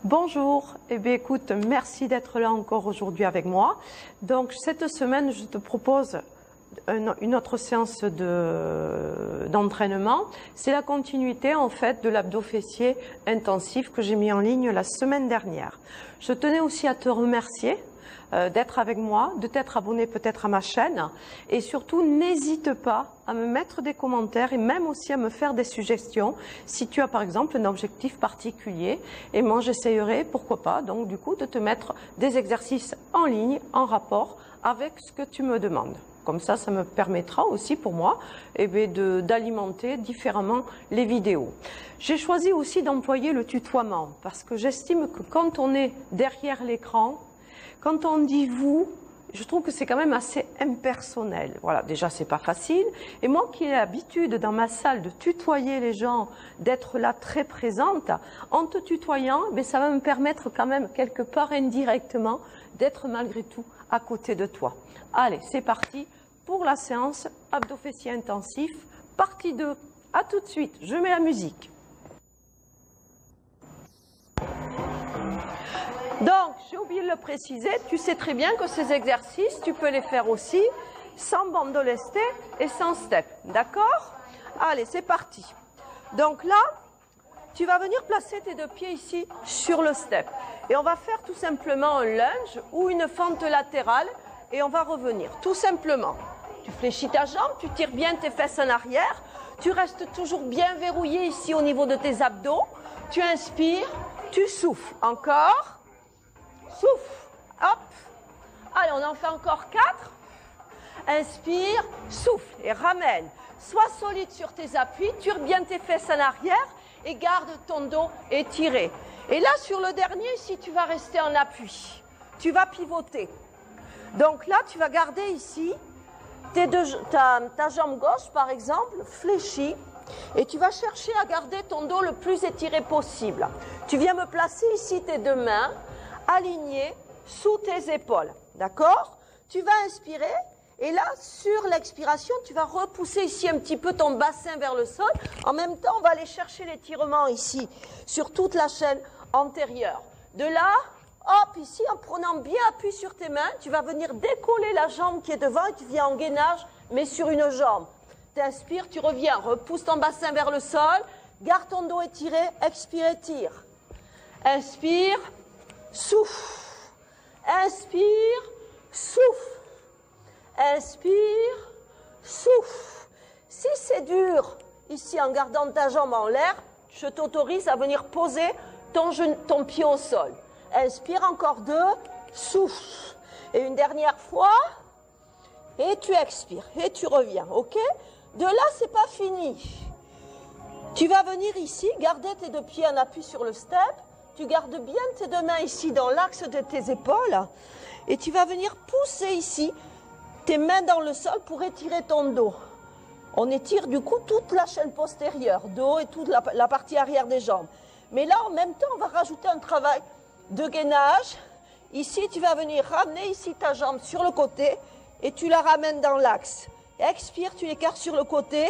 Bonjour, eh bien écoute, merci d'être là encore aujourd'hui avec moi. Donc cette semaine, je te propose une autre séance d'entraînement. C'est la continuité en fait de l'abdos fessier intensif que j'ai mis en ligne la semaine dernière. Je tenais aussi à te remercier d'être avec moi, de t'être abonné peut-être à ma chaîne et surtout n'hésite pas à me mettre des commentaires et même aussi à me faire des suggestions si tu as par exemple un objectif particulier et moi j'essayerai pourquoi pas donc du coup de te mettre des exercices en ligne en rapport avec ce que tu me demandes. Comme ça me permettra aussi pour moi d'alimenter différemment les vidéos. J'ai choisi aussi d'employer le tutoiement parce que j'estime que quand on est derrière l'écran, quand on dit vous, je trouve que c'est quand même assez impersonnel. Voilà, déjà c'est pas facile. Et moi qui ai l'habitude dans ma salle de tutoyer les gens, d'être là très présente, en te tutoyant, ça va me permettre quand même quelque part indirectement d'être malgré tout à côté de toi. Allez, c'est parti pour la séance abdos fessiers intensif, partie 2. À tout de suite, je mets la musique. Donc, j'ai oublié de le préciser, tu sais très bien que ces exercices, tu peux les faire aussi sans bande lestée et sans step. D'accord? Allez, c'est parti. Donc là, tu vas venir placer tes deux pieds ici sur le step. Et on va faire tout simplement un lunge ou une fente latérale et on va revenir. Tout simplement. Tu fléchis ta jambe, tu tires bien tes fesses en arrière. Tu restes toujours bien verrouillé ici au niveau de tes abdos. Tu inspires, tu souffles. Encore. Souffle, hop. Allez, on en fait encore 4. Inspire, souffle et ramène. Sois solide sur tes appuis, tire bien tes fesses en arrière et garde ton dos étiré. Et là, sur le dernier, ici, tu vas rester en appui. Tu vas pivoter. Donc là, tu vas garder ici ta jambe gauche, par exemple, fléchie. Et tu vas chercher à garder ton dos le plus étiré possible. Tu viens me placer ici tes deux mains alignées sous tes épaules. D'accord? Tu vas inspirer et là, sur l'expiration, tu vas repousser ici un petit peu ton bassin vers le sol. En même temps, on va aller chercher l'étirement ici sur toute la chaîne antérieure. De là, hop, ici, en prenant bien appui sur tes mains, tu vas venir décoller la jambe qui est devant et tu viens en gainage, mais sur une jambe. Tu inspires, tu reviens, repousse ton bassin vers le sol, garde ton dos étiré, expire, étire. Inspire, souffle. Inspire, souffle. Inspire, souffle. Si c'est dur, ici, en gardant ta jambe en l'air, je t'autorise à venir poser ton pied au sol. Inspire encore 2, souffle. Et une dernière fois, et tu expires, et tu reviens, ok? De là, c'est pas fini. Tu vas venir ici, garder tes deux pieds en appui sur le step. Tu gardes bien tes deux mains ici dans l'axe de tes épaules. Et tu vas venir pousser ici tes mains dans le sol pour étirer ton dos. On étire du coup toute la chaîne postérieure, dos et toute la partie arrière des jambes. Mais là, en même temps, on va rajouter un travail de gainage. Ici, tu vas venir ramener ici ta jambe sur le côté et tu la ramènes dans l'axe. Expire, tu l'écartes sur le côté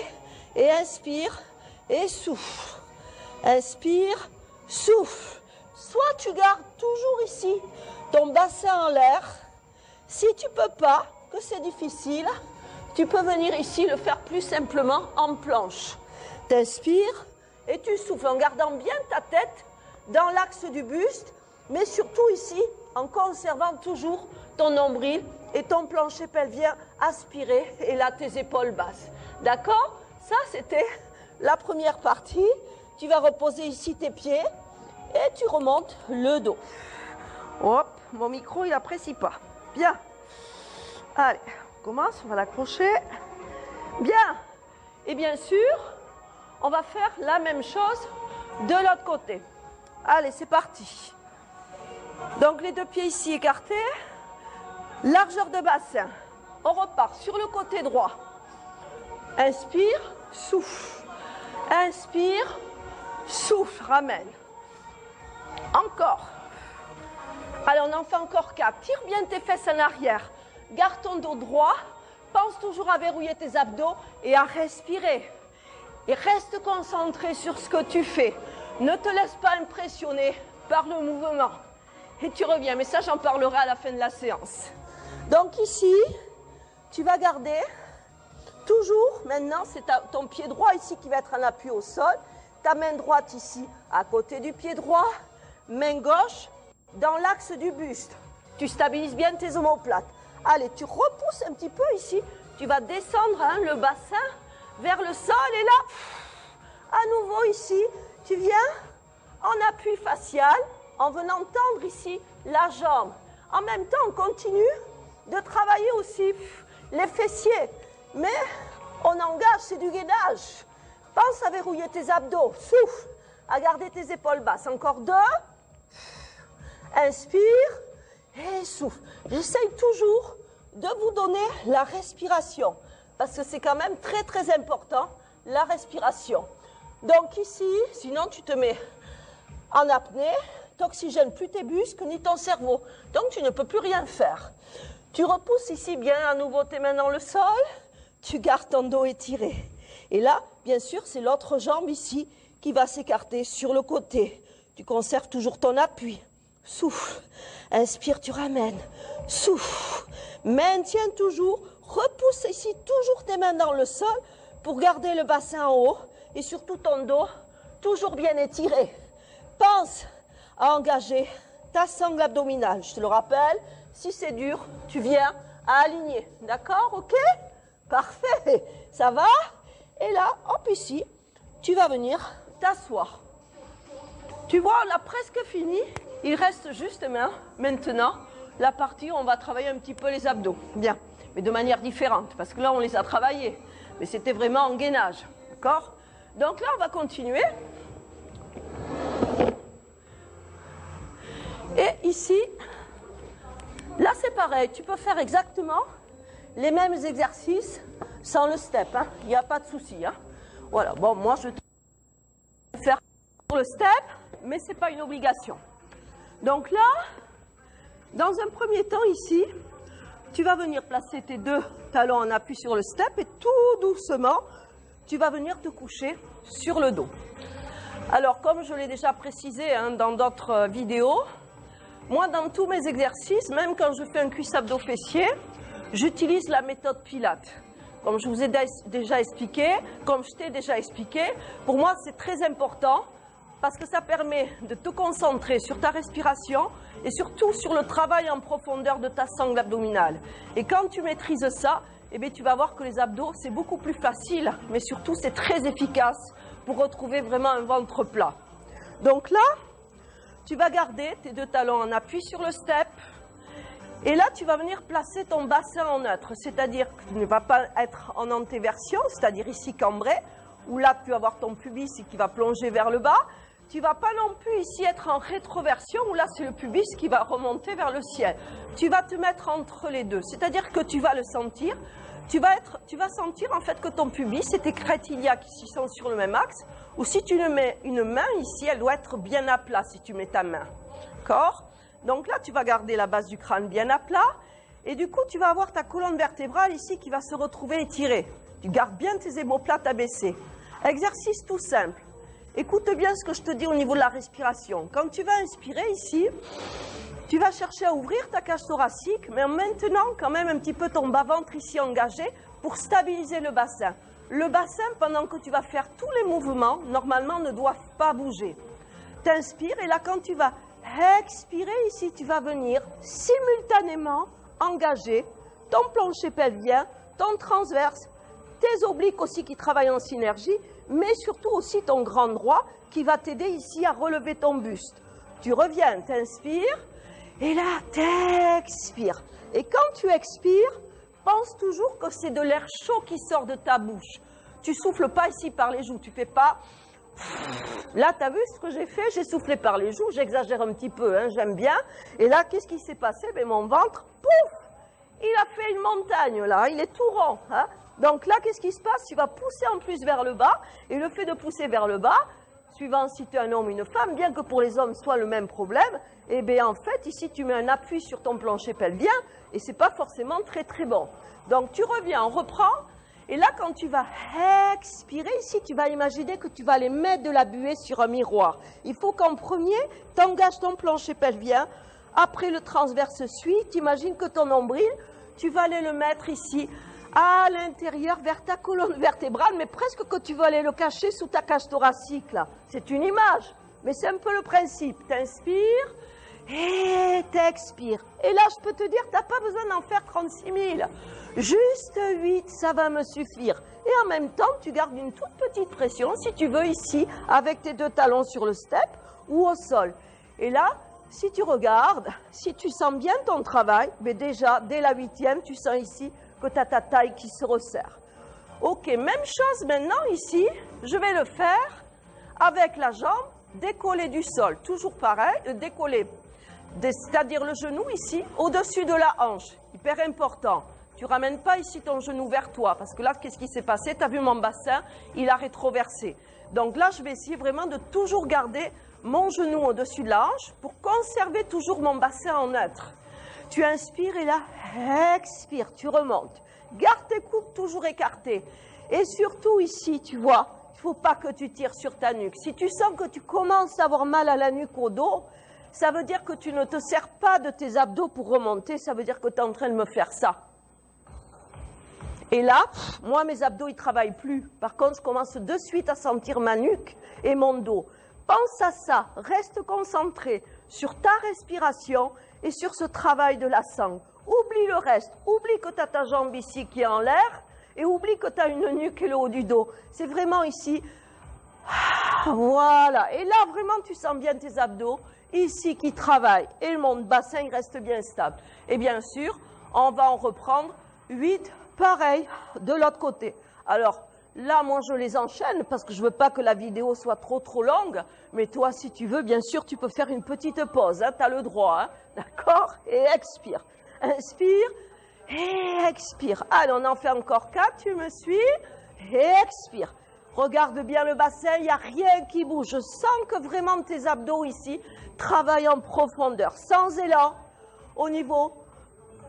et inspire et souffle. Inspire, souffle. Soit tu gardes toujours ici ton bassin en l'air. Si tu ne peux pas, que c'est difficile, tu peux venir ici le faire plus simplement en planche. Tu inspires et tu souffles en gardant bien ta tête dans l'axe du buste, mais surtout ici en conservant toujours ton nombril et ton plancher pelvien aspiré et là tes épaules basses. D'accord? Ça c'était la première partie. Tu vas reposer ici tes pieds et tu remontes le dos. Hop, mon micro il n'apprécie pas. Bien. Allez, on commence, on va l'accrocher. Bien. Et bien sûr, on va faire la même chose de l'autre côté. Allez, c'est parti. Donc les deux pieds ici écartés. Largeur de bassin. On repart sur le côté droit. Inspire, souffle. Inspire, souffle, ramène. Encore. Allez, on en fait encore 4. Tire bien tes fesses en arrière. Garde ton dos droit. Pense toujours à verrouiller tes abdos et à respirer. Et reste concentré sur ce que tu fais. Ne te laisse pas impressionner par le mouvement. Et tu reviens, mais ça j'en parlerai à la fin de la séance. Donc ici, tu vas garder toujours, maintenant c'est ton pied droit ici qui va être en appui au sol, ta main droite ici à côté du pied droit, main gauche dans l'axe du buste. Tu stabilises bien tes omoplates. Allez, tu repousses un petit peu ici, tu vas descendre le bassin vers le sol et là, à nouveau ici, tu viens en appui facial, en venant tendre ici la jambe. En même temps, on continue de travailler aussi les fessiers, mais on engage, c'est du gainage. Pense à verrouiller tes abdos, souffle, à garder tes épaules basses. Encore 2, inspire et souffle. J'essaye toujours de vous donner la respiration, parce que c'est quand même très très important, la respiration. Donc ici, sinon tu te mets en apnée, tu n'oxygènes plus tes muscles ni ton cerveau, donc tu ne peux plus rien faire. Tu repousses ici bien à nouveau tes mains dans le sol, tu gardes ton dos étiré. Et là, bien sûr, c'est l'autre jambe ici qui va s'écarter sur le côté. Tu conserves toujours ton appui. Souffle, inspire, tu ramènes. Souffle, maintiens toujours, repousse ici toujours tes mains dans le sol pour garder le bassin en haut et surtout ton dos toujours bien étiré. Pense à engager ta sangle abdominale. Je te le rappelle, si c'est dur, tu viens à aligner. D'accord? Ok? Parfait. Ça va? Et là, hop, ici, tu vas venir t'asseoir. Tu vois, on a presque fini. Il reste juste maintenant la partie où on va travailler un petit peu les abdos. Bien, mais de manière différente, parce que là, on les a travaillés. Mais c'était vraiment en gainage. D'accord? Donc là, on va continuer. Et ici, là, c'est pareil. Tu peux faire exactement les mêmes exercices sans le step. Hein. Il n'y a pas de souci. Hein. Voilà. Bon, moi, je vais faire le step, mais ce n'est pas une obligation. Donc là, dans un premier temps ici, tu vas venir placer tes 2 talons en appui sur le step et tout doucement, tu vas venir te coucher sur le dos. Alors, comme je l'ai déjà précisé hein, dans d'autres vidéos, moi, dans tous mes exercices, même quand je fais un cuisse abdos fessier, j'utilise la méthode Pilates. Comme je vous ai déjà expliqué, comme je t'ai déjà expliqué, pour moi, c'est très important parce que ça permet de te concentrer sur ta respiration et surtout sur le travail en profondeur de ta sangle abdominale. Et quand tu maîtrises ça, eh bien, tu vas voir que les abdos, c'est beaucoup plus facile, mais surtout, c'est très efficace pour retrouver vraiment un ventre plat. Donc là, tu vas garder tes 2 talons en appui sur le step. Et là, tu vas venir placer ton bassin en neutre, c'est-à-dire que tu ne vas pas être en antéversion, c'est-à-dire ici cambré, où là, tu vas avoir ton pubis qui va plonger vers le bas. Tu ne vas pas non plus ici être en rétroversion, où là, c'est le pubis qui va remonter vers le ciel. Tu vas te mettre entre les deux, c'est-à-dire que tu vas le sentir. Tu vas sentir en fait que ton pubis et tes crêtes iliaques ici sont sur le même axe, ou si tu mets une main ici, elle doit être bien à plat si tu mets ta main. D'accord ? Donc là, tu vas garder la base du crâne bien à plat, et du coup, tu vas avoir ta colonne vertébrale ici qui va se retrouver étirée. Tu gardes bien tes omoplates abaissées. Exercice tout simple. Écoute bien ce que je te dis au niveau de la respiration. Quand tu vas inspirer ici, tu vas chercher à ouvrir ta cage thoracique, mais en maintenant quand même un petit peu ton bas-ventre ici engagé pour stabiliser le bassin. Le bassin, pendant que tu vas faire tous les mouvements, normalement ne doit pas bouger. Tu inspires et là, quand tu vas expirer ici, tu vas venir simultanément engager ton plancher pelvien, ton transverse, tes obliques aussi qui travaillent en synergie, mais surtout aussi ton grand droit qui va t'aider ici à relever ton buste. Tu reviens, t'inspires, et là, t'expires. Et quand tu expires, pense toujours que c'est de l'air chaud qui sort de ta bouche. Tu souffles pas ici par les joues, tu fais pas... Là, tu as vu ce que j'ai fait? J'ai soufflé par les joues, j'exagère un petit peu, hein, j'aime bien. Et là, qu'est-ce qui s'est passé? Ben, mon ventre, pouf, il a fait une montagne, là, il est tout rond. Hein. Donc là, qu'est-ce qui se passe? Tu vas pousser en plus vers le bas, et le fait de pousser vers le bas, suivant si tu es un homme ou une femme, bien que pour les hommes soit le même problème, eh bien en fait, ici, tu mets un appui sur ton plancher pelvien, et c'est pas forcément très très bon. Donc tu reviens, on reprend, Et là, quand tu vas expirer, ici, tu vas imaginer que tu vas aller mettre de la buée sur un miroir. Il faut qu'en premier, tu engages ton plancher pelvien. Après, le transverse suit. Tu imagines que ton nombril, tu vas aller le mettre ici, à l'intérieur, vers ta colonne vertébrale, mais presque que tu vas aller le cacher sous ta cage thoracique, là. C'est une image, mais c'est un peu le principe. T'inspires et t'expires. Et là, je peux te dire, tu n'as pas besoin d'en faire 36 000. Juste 8, ça va me suffire. Et en même temps, tu gardes une toute petite pression, si tu veux, ici, avec tes deux talons sur le step ou au sol. Et là, si tu regardes, si tu sens bien ton travail, mais déjà, dès la 8e, tu sens ici que tu as ta taille qui se resserre. Ok, même chose maintenant ici, je vais le faire avec la jambe décollée du sol. Toujours pareil, décollée, c'est-à-dire le genou ici, au-dessus de la hanche. Hyper important. Tu ne ramènes pas ici ton genou vers toi, parce que là, qu'est-ce qui s'est passé? Tu as vu mon bassin, il a rétroversé. Donc là, je vais essayer vraiment de toujours garder mon genou au-dessus de la hanche pour conserver toujours mon bassin en neutre. Tu inspires et là, expire, tu remontes. Garde tes coudes toujours écartés. Et surtout ici, tu vois, il ne faut pas que tu tires sur ta nuque. Si tu sens que tu commences à avoir mal à la nuque, au dos, ça veut dire que tu ne te sers pas de tes abdos pour remonter. Ça veut dire que tu es en train de me faire ça. Et là, moi, mes abdos, ils ne travaillent plus. Par contre, je commence de suite à sentir ma nuque et mon dos. Pense à ça. Reste concentré sur ta respiration et sur ce travail de la sangle. Oublie le reste. Oublie que tu as ta jambe ici qui est en l'air et oublie que tu as une nuque et le haut du dos. C'est vraiment ici. Voilà. Et là, vraiment, tu sens bien tes abdos ici qui travaillent. Et mon bassin, il reste bien stable. Et bien sûr, on va en reprendre 8. Pareil, de l'autre côté. Alors, là, moi, je les enchaîne parce que je ne veux pas que la vidéo soit trop longue. Mais toi, si tu veux, bien sûr, tu peux faire une petite pause. Hein, tu as le droit. Hein, d'accord? Et expire. Inspire et expire. Allez, on en fait encore 4. Tu me suis? Et expire. Regarde bien le bassin. Il n'y a rien qui bouge. Je sens que vraiment tes abdos ici travaillent en profondeur. Sans élan au niveau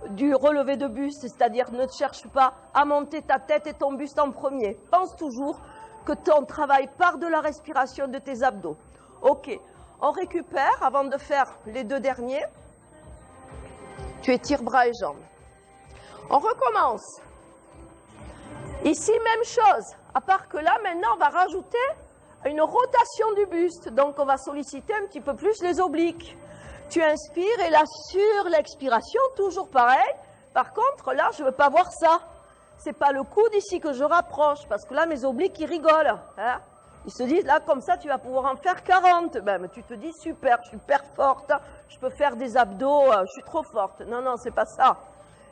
du relevé de buste, c'est-à-dire ne cherche pas à monter ta tête et ton buste en premier. Pense toujours que ton travail part de la respiration de tes abdos. Ok, on récupère avant de faire les deux derniers. Tu étires bras et jambes. On recommence. Ici, même chose, à part que là, maintenant, on va rajouter une rotation du buste. Donc, on va solliciter un petit peu plus les obliques. Tu inspires et là, sur l'expiration, toujours pareil. Par contre, là, je ne veux pas voir ça. Ce n'est pas le coude ici que je rapproche, parce que là, mes obliques, ils rigolent. Hein, ils se disent, là, comme ça, tu vas pouvoir en faire 40. Ben, tu te dis, super, je suis hyper forte, je peux faire des abdos, je suis trop forte. Non, non, c'est pas ça.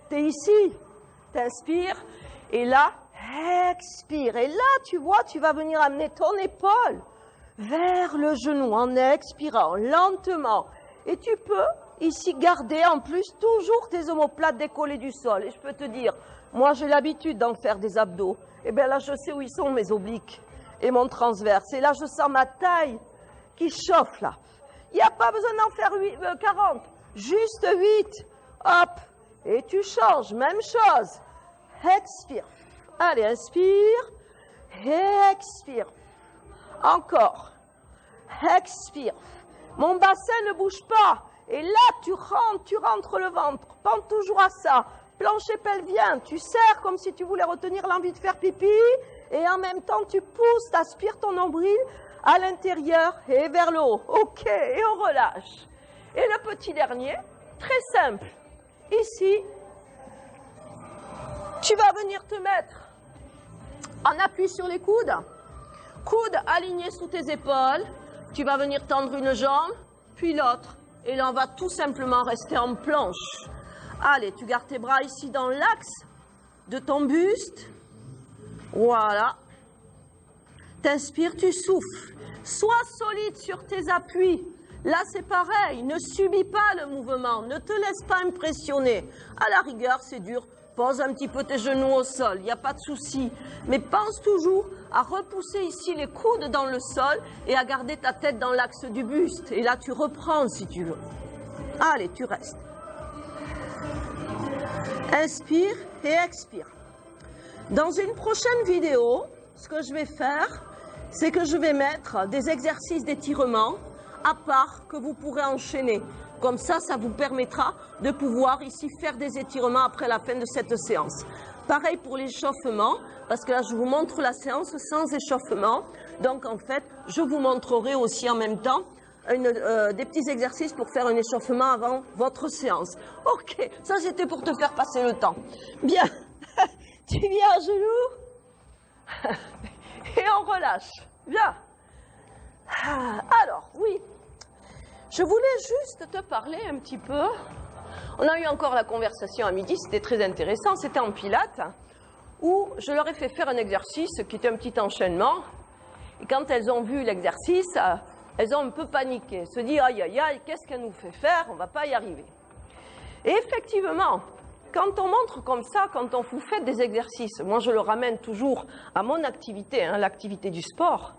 Tu es ici, tu inspires, et là, expire. Et là, tu vois, tu vas venir amener ton épaule vers le genou en expirant lentement. Et tu peux ici garder en plus toujours tes omoplates décollées du sol. Et je peux te dire, moi j'ai l'habitude d'en faire des abdos. Et bien là je sais où ils sont mes obliques et mon transverse. Et là je sens ma taille qui chauffe là. Il n'y a pas besoin d'en faire 40, juste 8. Hop, et tu changes, même chose. Expire. Allez, inspire. Et expire. Encore. Expire. Mon bassin ne bouge pas. Et là, tu rentres le ventre. Pense toujours à ça. Plancher pelvien, tu serres comme si tu voulais retenir l'envie de faire pipi. Et en même temps, tu pousses, tu aspires ton nombril à l'intérieur et vers le haut. Ok, et on relâche. Et le petit dernier, très simple. Ici, tu vas venir te mettre en appui sur les coudes. Coudes alignés sous tes épaules. Tu vas venir tendre une jambe, puis l'autre. Et là, on va tout simplement rester en planche. Allez, tu gardes tes bras ici dans l'axe de ton buste. Voilà. T'inspires, tu souffles. Sois solide sur tes appuis. Là, c'est pareil. Ne subis pas le mouvement. Ne te laisse pas impressionner. À la rigueur, c'est dur. Pose un petit peu tes genoux au sol, il n'y a pas de souci. Mais pense toujours à repousser ici les coudes dans le sol et à garder ta tête dans l'axe du buste. Et là, tu reprends si tu veux. Allez, tu restes. Inspire et expire. Dans une prochaine vidéo, ce que je vais faire, c'est que je vais mettre des exercices d'étirement à part que vous pourrez enchaîner. Comme ça, ça vous permettra de pouvoir ici faire des étirements après la fin de cette séance. Pareil pour l'échauffement, parce que là, je vous montre la séance sans échauffement. Donc, en fait, je vous montrerai aussi en même temps des petits exercices pour faire un échauffement avant votre séance. Ok, ça c'était pour te faire passer le temps. Bien, tu viens à genoux et on relâche. Bien. Alors, oui, je voulais juste te parler un petit peu. On a eu encore la conversation à midi, c'était très intéressant. C'était en pilates où je leur ai fait faire un exercice qui était un petit enchaînement. Et quand elles ont vu l'exercice, elles ont un peu paniqué, se dit aïe aïe aïe, qu'est-ce qu'elle nous fait faire, on ne va pas y arriver. Et effectivement, quand on montre comme ça, quand on vous fait des exercices, moi je le ramène toujours à mon activité, hein, l'activité du sport,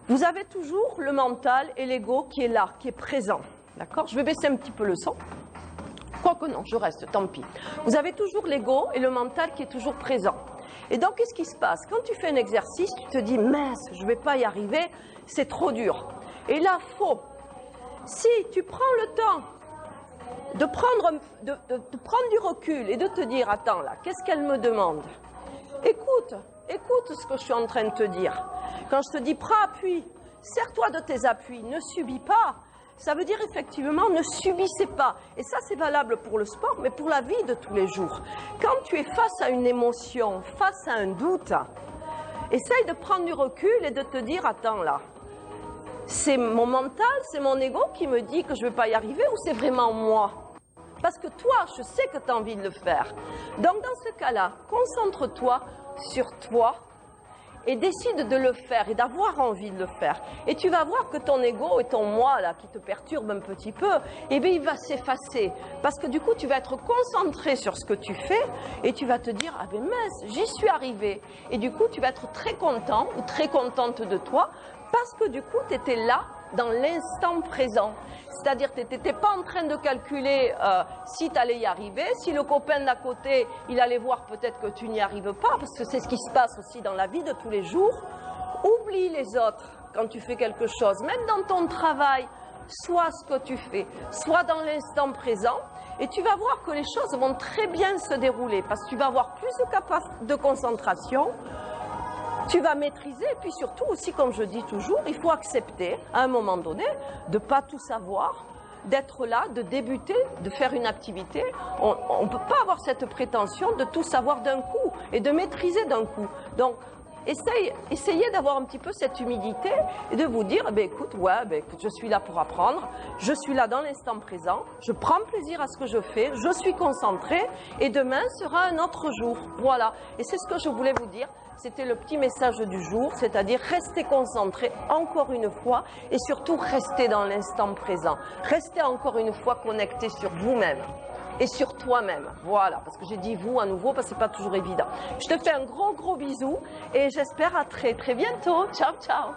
vous avez toujours le mental et l'ego qui est là, qui est présent. D'accord ? Je vais baisser un petit peu le son. Quoique non, je reste, tant pis. Vous avez toujours l'ego et le mental qui est toujours présent. Et donc, qu'est-ce qui se passe? Quand tu fais un exercice, tu te dis, mince, je ne vais pas y arriver, c'est trop dur. Et là, faux. Si tu prends le temps de prendre du recul et de te dire, attends là, qu'est-ce qu'elle me demande? Écoute ce que je suis en train de te dire. Quand je te dis, prends appui, serre-toi de tes appuis, ne subis pas. Ça veut dire effectivement, ne subissez pas. Et ça, c'est valable pour le sport, mais pour la vie de tous les jours. Quand tu es face à une émotion, face à un doute, essaye de prendre du recul et de te dire, attends là, c'est mon mental, c'est mon ego qui me dit que je ne vais pas y arriver ou c'est vraiment moi? Parce que toi, je sais que tu as envie de le faire. Donc dans ce cas-là, concentre-toi sur toi et décide de le faire et d'avoir envie de le faire. Et tu vas voir que ton ego et ton moi, là, qui te perturbe un petit peu, eh bien, il va s'effacer. Parce que du coup, tu vas être concentré sur ce que tu fais et tu vas te dire, ah ben mince, j'y suis arrivé. Et du coup, tu vas être très content ou très contente de toi parce que du coup, tu étais là dans l'instant présent. C'est-à-dire que tu n'étais pas en train de calculer si tu allais y arriver, si le copain d'à côté, il allait voir peut-être que tu n'y arrives pas, parce que c'est ce qui se passe aussi dans la vie de tous les jours. Oublie les autres quand tu fais quelque chose, même dans ton travail, soit ce que tu fais, soit dans l'instant présent, et tu vas voir que les choses vont très bien se dérouler, parce que tu vas avoir plus de concentration, tu vas maîtriser, et puis surtout aussi, comme je dis toujours, il faut accepter, à un moment donné, de ne pas tout savoir, d'être là, de débuter, de faire une activité. On ne peut pas avoir cette prétention de tout savoir d'un coup et de maîtriser d'un coup. Donc, essayez d'avoir un petit peu cette humilité et de vous dire, écoute, je suis là pour apprendre, je suis là dans l'instant présent, je prends plaisir à ce que je fais, je suis concentré et demain sera un autre jour. Voilà, et c'est ce que je voulais vous dire. C'était le petit message du jour, c'est-à-dire restez concentrés encore une fois et surtout restez dans l'instant présent. Restez encore une fois connectés sur vous-même et sur toi-même. Voilà, parce que j'ai dit vous à nouveau parce que ce n'est pas toujours évident. Je te fais un gros bisou et j'espère à très bientôt. Ciao, ciao.